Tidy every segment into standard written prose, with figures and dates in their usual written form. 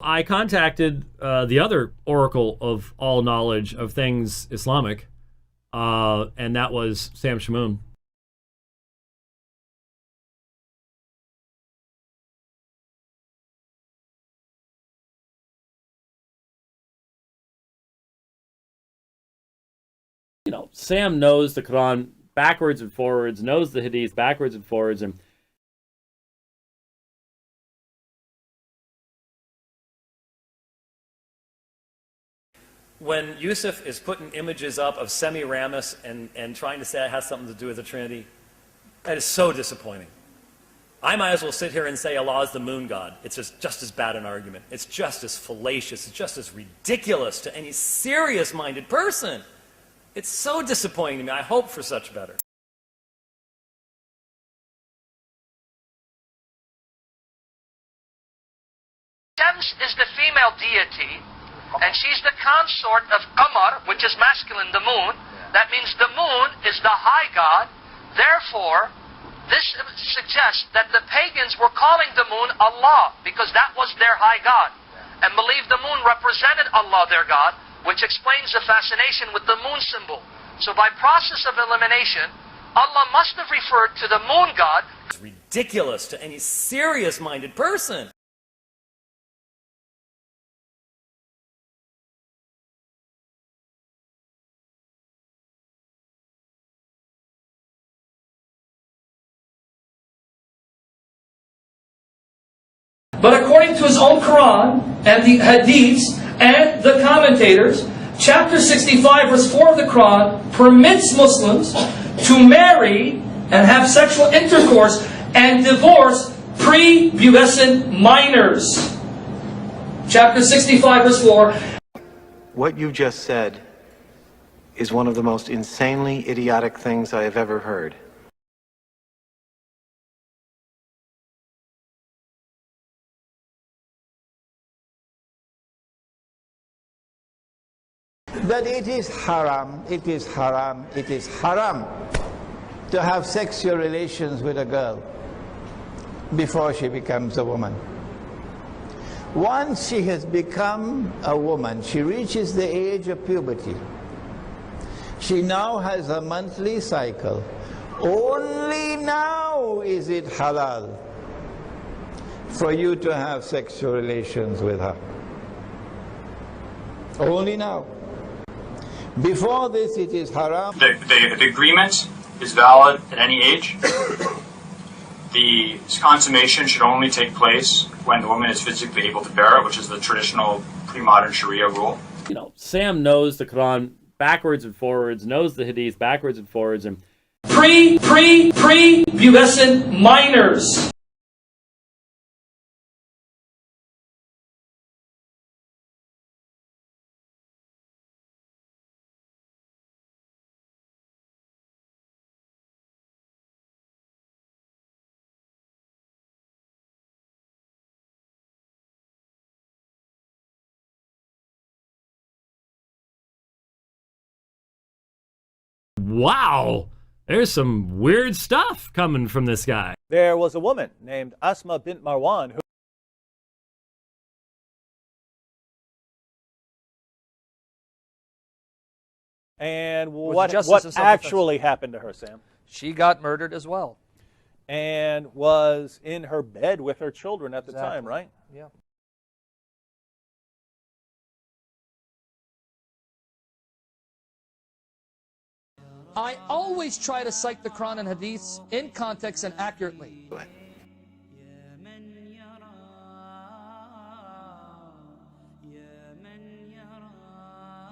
I contacted the other oracle of all knowledge of things Islamic, and that was Sam Shamoun. Sam knows the Quran backwards and forwards, knows the Hadith backwards and forwards, and when Yusuf is putting images up of Semiramis and trying to say it has something to do with the Trinity, that is so disappointing. I might as well sit here and say Allah is the moon god. It's just as bad an argument. It's just as fallacious. It's just as ridiculous to any serious-minded person. It's so disappointing to me. I hope for such better. Shams is the female deity, and she's the consort of Qamar, which is masculine, the moon. That means the moon is the high god. Therefore, this suggests that the pagans were calling the moon Allah, because that was their high god, and believed the moon represented Allah, their god, which explains the fascination with the moon symbol. So by process of elimination, Allah must have referred to the moon god. It's ridiculous to any serious-minded person. But according to his own Quran and the Hadiths and the commentators, chapter 65 verse 4 of the Quran permits Muslims to marry and have sexual intercourse and divorce pre-pubescent minors. Chapter 65 verse 4. What you just said is one of the most insanely idiotic things I have ever heard. That it is haram, it is haram, it is haram to have sexual relations with a girl before she becomes a woman. Once she has become a woman, she reaches the age of puberty. She now has a monthly cycle. Only now is it halal for you to have sexual relations with her. Only now. Before this, it is haram. The agreement is valid at any age. The consummation should only take place when the woman is physically able to bear it, which is the traditional pre-modern Sharia rule. Sam knows the Quran backwards and forwards, knows the Hadith backwards and forwards, and pre-pubescent minors. Wow, there's some weird stuff coming from this guy. There was a woman named Asma bint Marwan who and what actually happened to her, Sam? She got murdered as well. And was in her bed with her children at the time, right? Yeah. I always try to cite the Quran and Hadiths in context and accurately.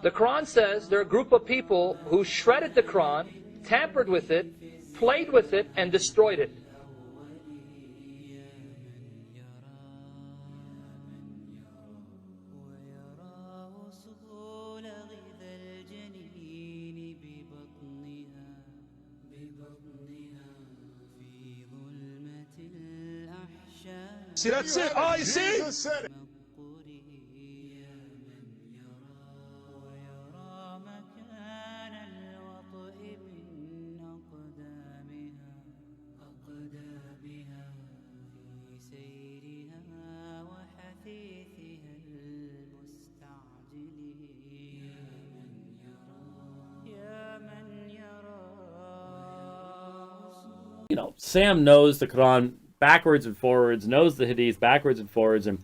The Quran says there are a group of people who shredded the Quran, tampered with it, played with it, and destroyed it. See, that's it. Oh, you see? Sam knows the Quran backwards and forwards, knows the Hadith backwards and forwards. And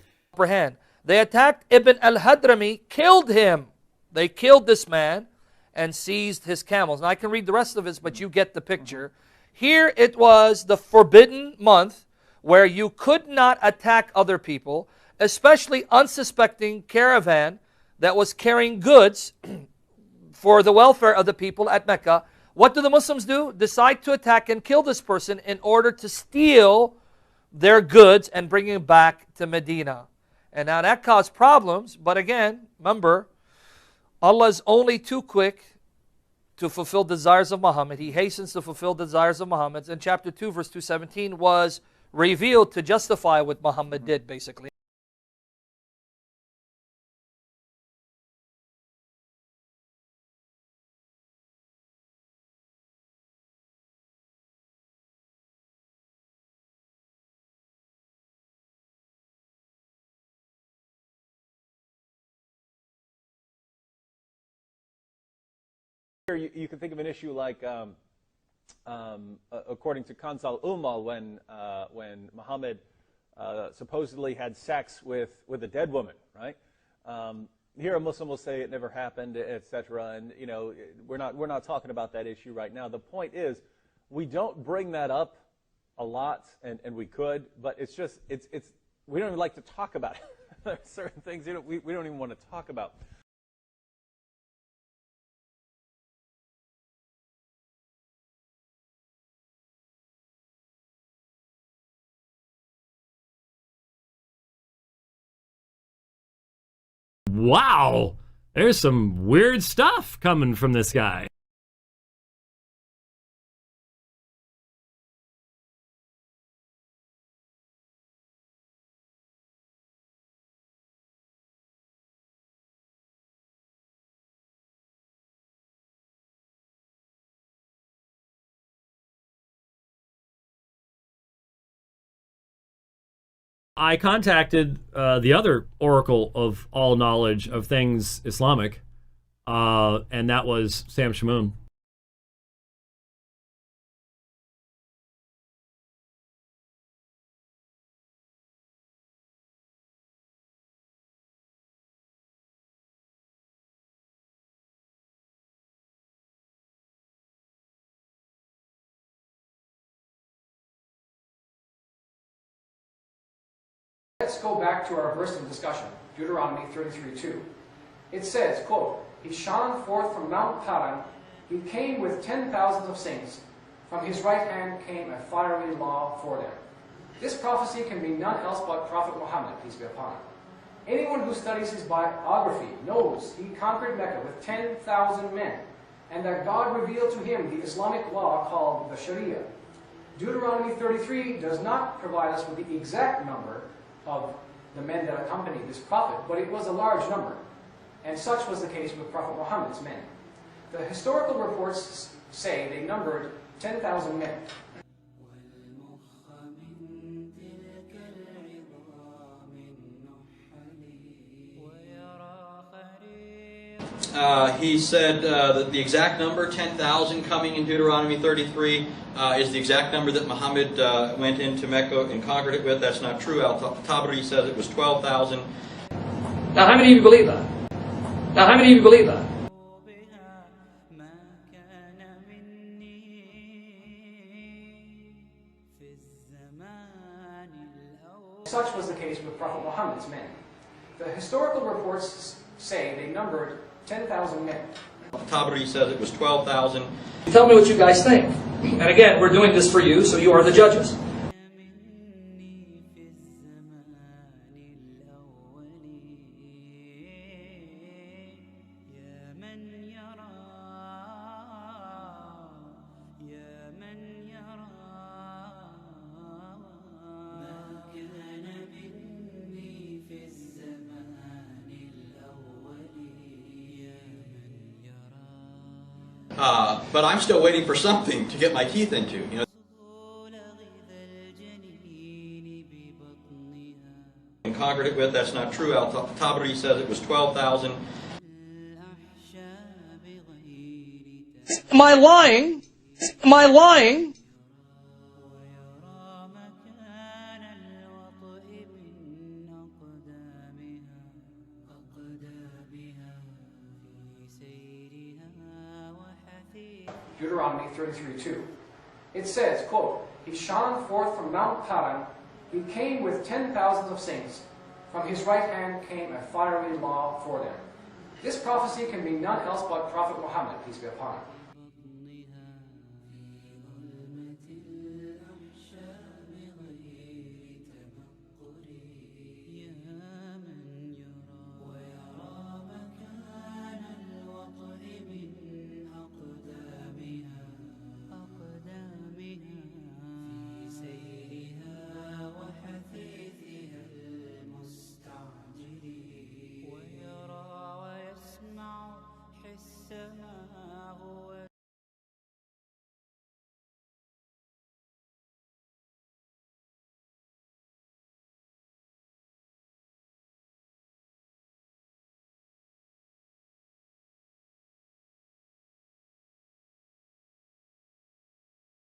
they attacked Ibn al-Hadrami, killed him. They killed this man and seized his camels. Now I can read the rest of this, but you get the picture. Here it was the forbidden month where you could not attack other people, especially unsuspecting caravan that was carrying goods for the welfare of the people at Mecca. What do the Muslims do? Decide to attack and kill this person in order to steal their goods and bring them back to Medina. And now that caused problems, but again, remember, Allah is only too quick to fulfill desires of Muhammad. He hastens to fulfill desires of Muhammad. And chapter 2, verse 217 was revealed to justify what Muhammad did, basically. You can think of an issue like, according to Kanzal Umal, when Muhammad supposedly had sex with a dead woman, right? Here a Muslim will say it never happened, etc. And you know, we're not talking about that issue right now. The point is, we don't bring that up a lot, and we could, but it's just we don't even like to talk about it. There are certain things we don't even want to talk about. wow, there's some weird stuff coming from this guy. I contacted the other oracle of all knowledge of things Islamic, and that was Sam Shamoun. Let's go back to our verse of discussion, Deuteronomy 33:2. It says, quote, "He shone forth from Mount Paran. He came with 10,000s of saints. From his right hand came a fiery law for them." This prophecy can be none else but Prophet Muhammad, peace be upon him. Anyone who studies his biography knows he conquered Mecca with 10,000 men, and that God revealed to him the Islamic law called the Sharia. Deuteronomy 33 does not provide us with the exact number of the men that accompanied this prophet, but it was a large number, and such was the case with Prophet Muhammad's men. The historical reports say they numbered 10,000 men. He said that the exact number, 10,000, coming in Deuteronomy 33, is the exact number that Muhammad went into Mecca and conquered it with. That's not true. Al-Tabari says it was 12,000. Now, how many of you believe that? Now, how many of you believe that? Such was the case with Prophet Muhammad's men. The historical reports say they numbered 10,000 men. Tabari says it was 12,000. Tell me what you guys think. And again, we're doing this for you, so you are the judges. But I'm still waiting for something to get my teeth into. You know, and conquered it with. That's not true. Al-Tabari says it was 12,000. Am I lying? Am I lying? Deuteronomy 33:2. It says, quote, he shone forth from Mount Paran. He came with 10,000s of saints. From his right hand came a fiery law for them. This prophecy can be none else but Prophet Muhammad, peace be upon him.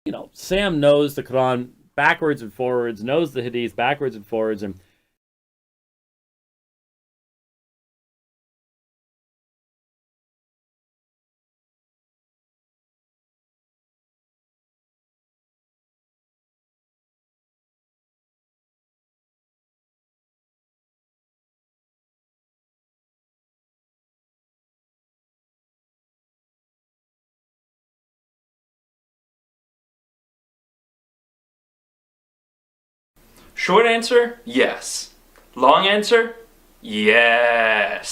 You know, Sam knows the Quran backwards and forwards, knows the Hadith backwards and forwards, and Short answer, yes. Long answer, yes.